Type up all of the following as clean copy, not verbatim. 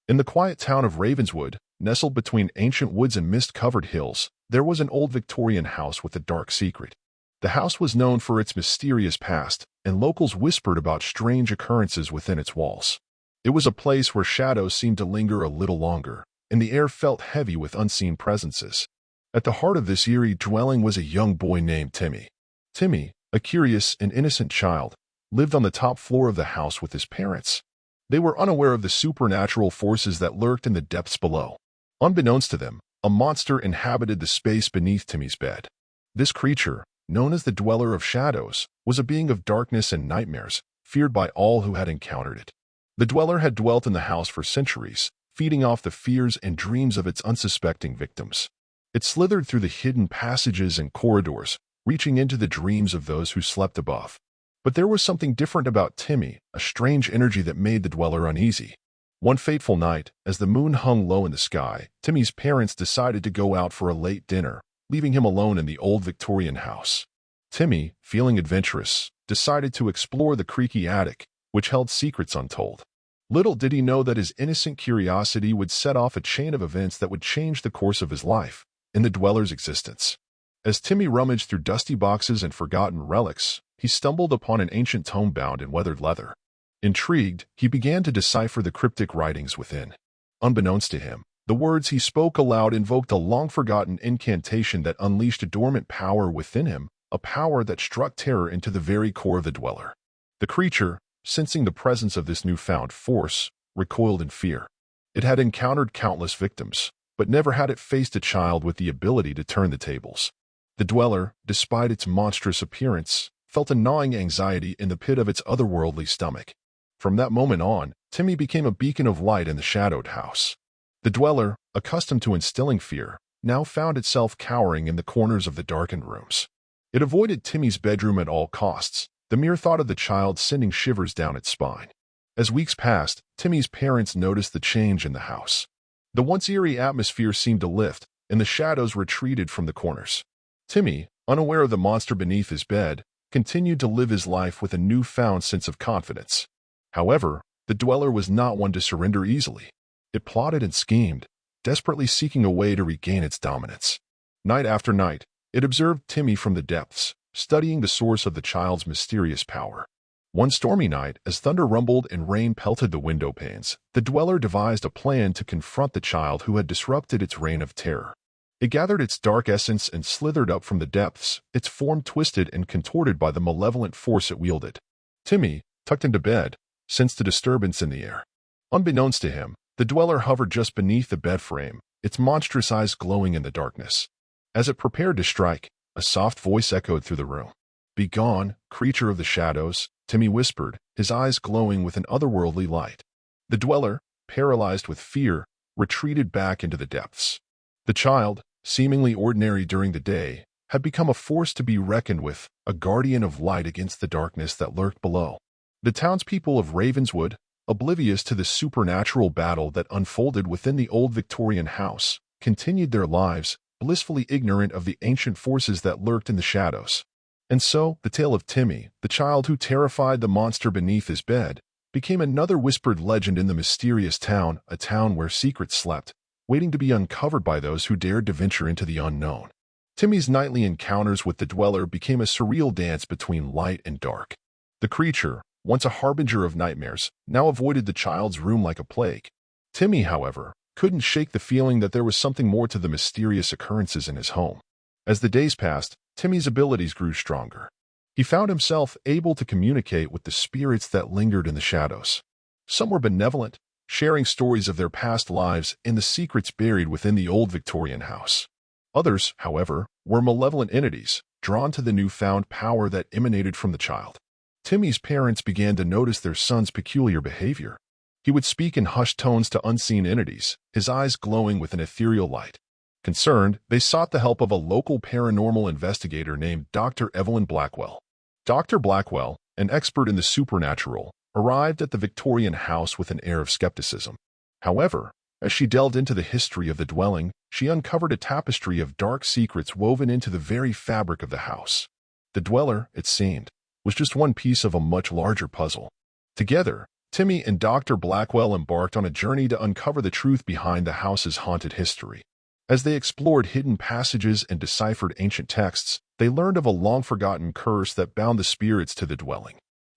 In the quiet town of Ravenswood, nestled between ancient woods and mist-covered hills, there was an old Victorian house with a dark secret. The house was known for its mysterious past, and locals whispered about strange occurrences within its walls. It was a place where shadows seemed to linger a little longer, and the air felt heavy with unseen presences. At the heart of this eerie dwelling was a young boy named Timmy. Timmy, a curious and innocent child, lived on the top floor of the house with his parents. They were unaware of the supernatural forces that lurked in the depths below. Unbeknownst to them, a monster inhabited the space beneath Timmy's bed. This creature, known as the Dweller of Shadows, was a being of darkness and nightmares, feared by all who had encountered it. The Dweller had dwelt in the house for centuries, feeding off the fears and dreams of its unsuspecting victims. It slithered through the hidden passages and corridors, reaching into the dreams of those who slept above. But there was something different about Timmy, a strange energy that made the Dweller uneasy. One fateful night, as the moon hung low in the sky, Timmy's parents decided to go out for a late dinner, leaving him alone in the old Victorian house. Timmy, feeling adventurous, decided to explore the creaky attic, which held secrets untold. Little did he know that his innocent curiosity would set off a chain of events that would change the course of his life and the Dweller's existence. As Timmy rummaged through dusty boxes and forgotten relics, he stumbled upon an ancient tome bound in weathered leather. Intrigued, he began to decipher the cryptic writings within. Unbeknownst to him, the words he spoke aloud invoked a long-forgotten incantation that unleashed a dormant power within him, a power that struck terror into the very core of the Dweller. The creature, sensing the presence of this newfound force, recoiled in fear. It had encountered countless victims, but never had it faced a child with the ability to turn the tables. The Dweller, despite its monstrous appearance, felt a gnawing anxiety in the pit of its otherworldly stomach. From that moment on, Timmy became a beacon of light in the shadowed house. The Dweller, accustomed to instilling fear, now found itself cowering in the corners of the darkened rooms. It avoided Timmy's bedroom at all costs, the mere thought of the child sending shivers down its spine. As weeks passed, Timmy's parents noticed the change in the house. The once eerie atmosphere seemed to lift, and the shadows retreated from the corners. Timmy, unaware of the monster beneath his bed, continued to live his life with a newfound sense of confidence. However, the Dweller was not one to surrender easily. It plotted and schemed, desperately seeking a way to regain its dominance. Night after night, it observed Timmy from the depths, studying the source of the child's mysterious power. One stormy night, as thunder rumbled and rain pelted the window panes, the Dweller devised a plan to confront the child who had disrupted its reign of terror. It gathered its dark essence and slithered up from the depths, its form twisted and contorted by the malevolent force it wielded. Timmy, tucked into bed, sensed a disturbance in the air. Unbeknownst to him, the Dweller hovered just beneath the bed frame, its monstrous eyes glowing in the darkness. As it prepared to strike, a soft voice echoed through the room. "Begone, creature of the shadows," Timmy whispered, his eyes glowing with an otherworldly light. The Dweller, paralyzed with fear, retreated back into the depths. The child, seemingly ordinary during the day, had become a force to be reckoned with, a guardian of light against the darkness that lurked below. The townspeople of Ravenswood, oblivious to the supernatural battle that unfolded within the old Victorian house, continued their lives, blissfully ignorant of the ancient forces that lurked in the shadows. And so, the tale of Timmy, the child who terrified the monster beneath his bed, became another whispered legend in the mysterious town, a town where secrets slept, waiting to be uncovered by those who dared to venture into the unknown. Timmy's nightly encounters with the Dweller became a surreal dance between light and dark. The creature, once a harbinger of nightmares, now avoided the child's room like a plague. Timmy, however, couldn't shake the feeling that there was something more to the mysterious occurrences in his home. As the days passed, Timmy's abilities grew stronger. He found himself able to communicate with the spirits that lingered in the shadows. Some were benevolent, sharing stories of their past lives and the secrets buried within the old Victorian house. Others, however, were malevolent entities, drawn to the newfound power that emanated from the child. Timmy's parents began to notice their son's peculiar behavior. He would speak in hushed tones to unseen entities, his eyes glowing with an ethereal light. Concerned, they sought the help of a local paranormal investigator named Dr. Evelyn Blackwell. Dr. Blackwell, an expert in the supernatural, arrived at the Victorian house with an air of skepticism. However, as she delved into the history of the dwelling, she uncovered a tapestry of dark secrets woven into the very fabric of the house. The Dweller, it seemed, was just one piece of a much larger puzzle. Together, Timmy and Dr. Blackwell embarked on a journey to uncover the truth behind the house's haunted history. As they explored hidden passages and deciphered ancient texts, they learned of a long-forgotten curse that bound the spirits to the dwelling.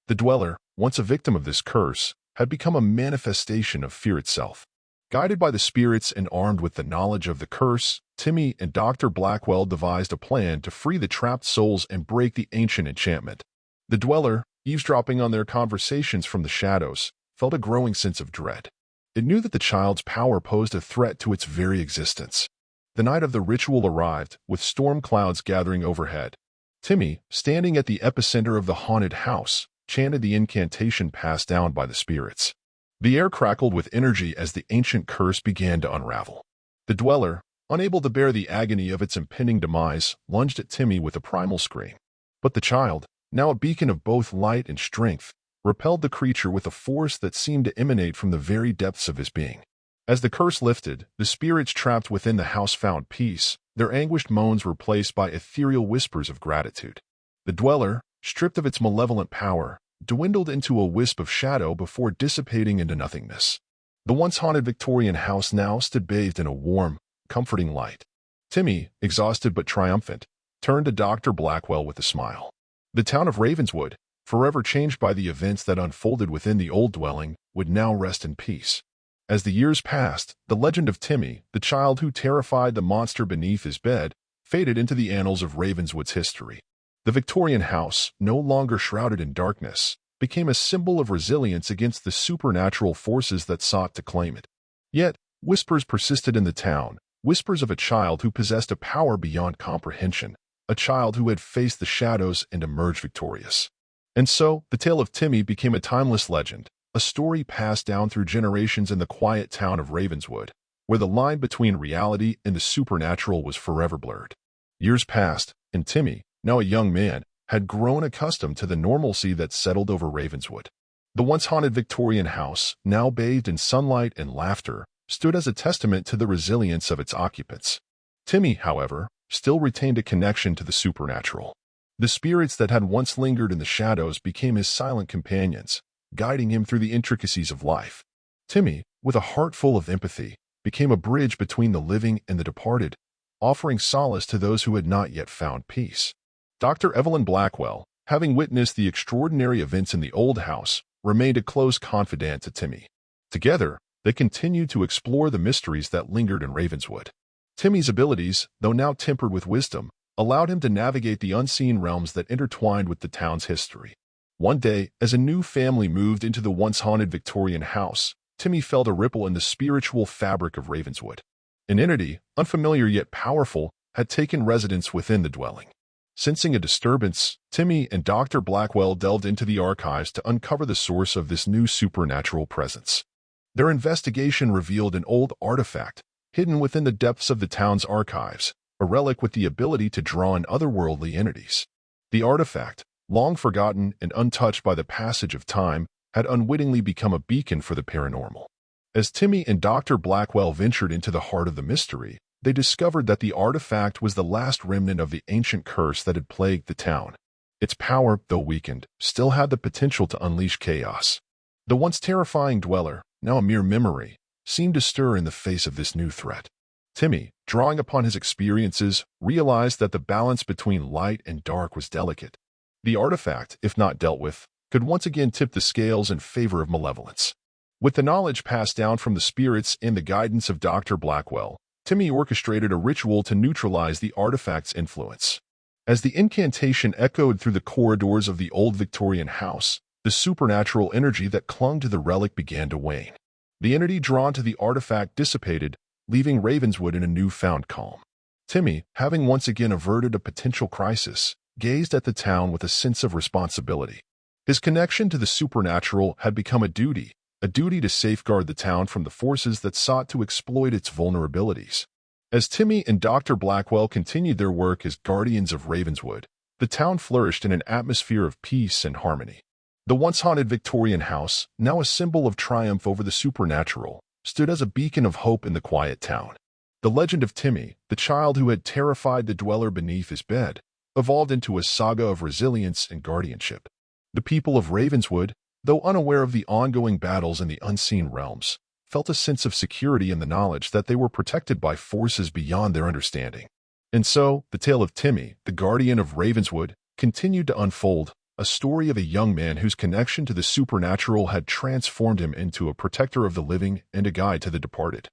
The dweller, once a victim of this curse, had become a manifestation of fear itself. Guided by the spirits and armed with the knowledge of the curse, Timmy and Dr. Blackwell devised a plan to free the trapped souls and break the ancient enchantment. The dweller, eavesdropping on their conversations from the shadows, felt a growing sense of dread. It knew that the child's power posed a threat to its very existence. The night of the ritual arrived, with storm clouds gathering overhead. Timmy, standing at the epicenter of the haunted house, chanted the incantation passed down by the spirits. The air crackled with energy as the ancient curse began to unravel. The dweller, unable to bear the agony of its impending demise, lunged at Timmy with a primal scream. But the child, now a beacon of both light and strength, repelled the creature with a force that seemed to emanate from the very depths of his being. As the curse lifted, the spirits trapped within the house found peace, their anguished moans replaced by ethereal whispers of gratitude. The dweller, stripped of its malevolent power, dwindled into a wisp of shadow before dissipating into nothingness. The once haunted Victorian house now stood bathed in a warm, comforting light. Timmy, exhausted but triumphant, turned to Dr. Blackwell with a smile. The town of Ravenswood, forever changed by the events that unfolded within the old dwelling, would now rest in peace. As the years passed, the legend of Timmy, the child who terrified the monster beneath his bed, faded into the annals of Ravenswood's history. The Victorian house, no longer shrouded in darkness, became a symbol of resilience against the supernatural forces that sought to claim it. Yet, whispers persisted in the town, whispers of a child who possessed a power beyond comprehension, a child who had faced the shadows and emerged victorious. And so, the tale of Timmy became a timeless legend, a story passed down through generations in the quiet town of Ravenswood, where the line between reality and the supernatural was forever blurred. Years passed, and Timmy, now a young man, had grown accustomed to the normalcy that settled over Ravenswood. The once haunted Victorian house, now bathed in sunlight and laughter, stood as a testament to the resilience of its occupants. Timmy, however, still retained a connection to the supernatural. The spirits that had once lingered in the shadows became his silent companions, guiding him through the intricacies of life. Timmy, with a heart full of empathy, became a bridge between the living and the departed, offering solace to those who had not yet found peace. Dr. Evelyn Blackwell, having witnessed the extraordinary events in the old house, remained a close confidant to Timmy. Together, they continued to explore the mysteries that lingered in Ravenswood. Timmy's abilities, though now tempered with wisdom, allowed him to navigate the unseen realms that intertwined with the town's history. One day, as a new family moved into the once haunted Victorian house, Timmy felt a ripple in the spiritual fabric of Ravenswood. An entity, unfamiliar yet powerful, had taken residence within the dwelling. Sensing a disturbance, Timmy and Dr. Blackwell delved into the archives to uncover the source of this new supernatural presence. Their investigation revealed an old artifact, hidden within the depths of the town's archives, a relic with the ability to draw in otherworldly entities. The artifact, long forgotten and untouched by the passage of time, had unwittingly become a beacon for the paranormal. As Timmy and Dr. Blackwell ventured into the heart of the mystery, they discovered that the artifact was the last remnant of the ancient curse that had plagued the town. Its power, though weakened, still had the potential to unleash chaos. The once terrifying dweller, now a mere memory, seemed to stir in the face of this new threat. Timmy, drawing upon his experiences, realized that the balance between light and dark was delicate. The artifact, if not dealt with, could once again tip the scales in favor of malevolence. With the knowledge passed down from the spirits and the guidance of Dr. Blackwell, Timmy orchestrated a ritual to neutralize the artifact's influence. As the incantation echoed through the corridors of the old Victorian house, the supernatural energy that clung to the relic began to wane. The entity drawn to the artifact dissipated, leaving Ravenswood in a newfound calm. Timmy, having once again averted a potential crisis, gazed at the town with a sense of responsibility. His connection to the supernatural had become a duty to safeguard the town from the forces that sought to exploit its vulnerabilities. As Timmy and Dr. Blackwell continued their work as guardians of Ravenswood, the town flourished in an atmosphere of peace and harmony. The once haunted Victorian house, now a symbol of triumph over the supernatural, stood as a beacon of hope in the quiet town. The legend of Timmy, the child who had terrified the dweller beneath his bed, evolved into a saga of resilience and guardianship. The people of Ravenswood, though unaware of the ongoing battles in the unseen realms, felt a sense of security in the knowledge that they were protected by forces beyond their understanding. And so, the tale of Timmy, the guardian of Ravenswood, continued to unfold, a story of a young man whose connection to the supernatural had transformed him into a protector of the living and a guide to the departed,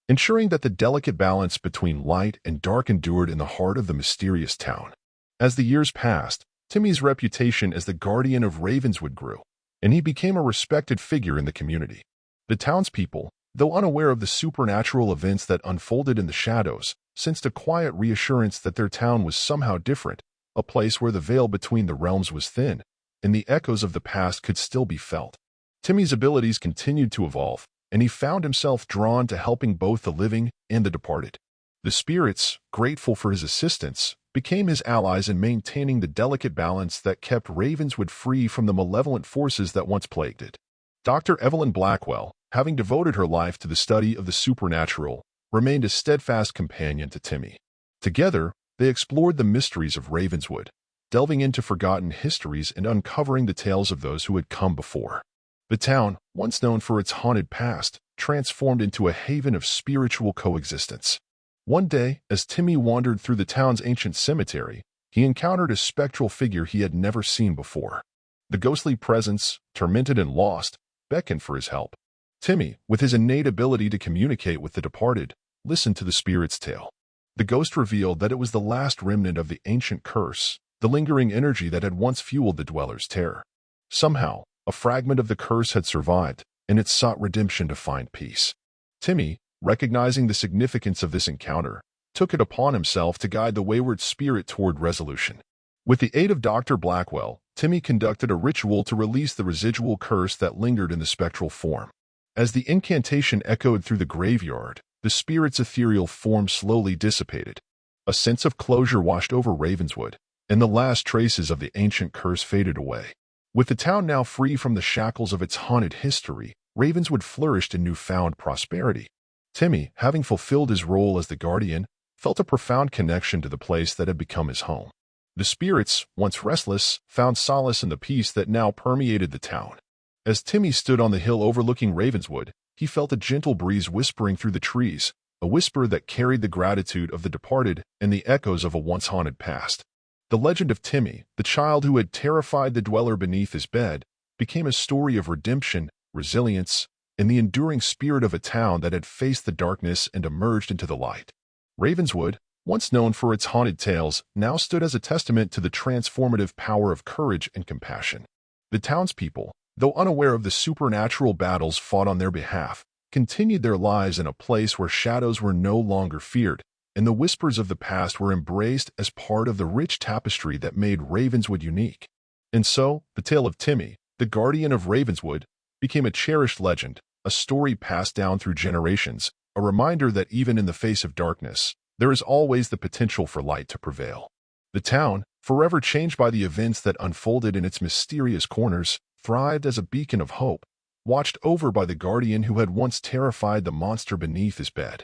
ensuring that the delicate balance between light and dark endured in the heart of the mysterious town. As the years passed, Timmy's reputation as the guardian of Ravenswood grew, and he became a respected figure in the community. The townspeople, though unaware of the supernatural events that unfolded in the shadows, sensed a quiet reassurance that their town was somehow different, a place where the veil between the realms was thin, and the echoes of the past could still be felt. Timmy's abilities continued to evolve, and he found himself drawn to helping both the living and the departed. The spirits, grateful for his assistance, became his allies in maintaining the delicate balance that kept Ravenswood free from the malevolent forces that once plagued it. Dr. Evelyn Blackwell, having devoted her life to the study of the supernatural, remained a steadfast companion to Timmy. Together, they explored the mysteries of Ravenswood, delving into forgotten histories and uncovering the tales of those who had come before. The town, once known for its haunted past, transformed into a haven of spiritual coexistence. One day, as Timmy wandered through the town's ancient cemetery, he encountered a spectral figure he had never seen before. The ghostly presence, tormented and lost, beckoned for his help. Timmy, with his innate ability to communicate with the departed, listened to the spirit's tale. The ghost revealed that it was the last remnant of the ancient curse, the lingering energy that had once fueled the dwellers' terror. Somehow, a fragment of the curse had survived, and it sought redemption to find peace. Timmy, recognizing the significance of this encounter, took it upon himself to guide the wayward spirit toward resolution. With the aid of Dr. Blackwell, Timmy conducted a ritual to release the residual curse that lingered in the spectral form. As the incantation echoed through the graveyard, the spirit's ethereal form slowly dissipated. A sense of closure washed over Ravenswood, and the last traces of the ancient curse faded away. With the town now free from the shackles of its haunted history, Ravenswood flourished in newfound prosperity. Timmy, having fulfilled his role as the guardian, felt a profound connection to the place that had become his home. The spirits, once restless, found solace in the peace that now permeated the town. As Timmy stood on the hill overlooking Ravenswood, he felt a gentle breeze whispering through the trees, a whisper that carried the gratitude of the departed and the echoes of a once haunted past. The legend of Timmy, the child who had terrified the dweller beneath his bed, became a story of redemption, resilience, and the enduring spirit of a town that had faced the darkness and emerged into the light. Ravenswood, once known for its haunted tales, now stood as a testament to the transformative power of courage and compassion. The townspeople, though unaware of the supernatural battles fought on their behalf, continued their lives in a place where shadows were no longer feared, and the whispers of the past were embraced as part of the rich tapestry that made Ravenswood unique. And so, the tale of Timmy, the guardian of Ravenswood, became a cherished legend, a story passed down through generations, a reminder that even in the face of darkness, there is always the potential for light to prevail. The town, forever changed by the events that unfolded in its mysterious corners, thrived as a beacon of hope, watched over by the guardian who had once terrified the monster beneath his bed.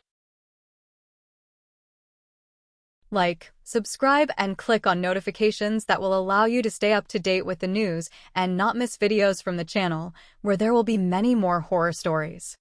Like, subscribe, and click on notifications that will allow you to stay up to date with the news and not miss videos from the channel, where there will be many more horror stories.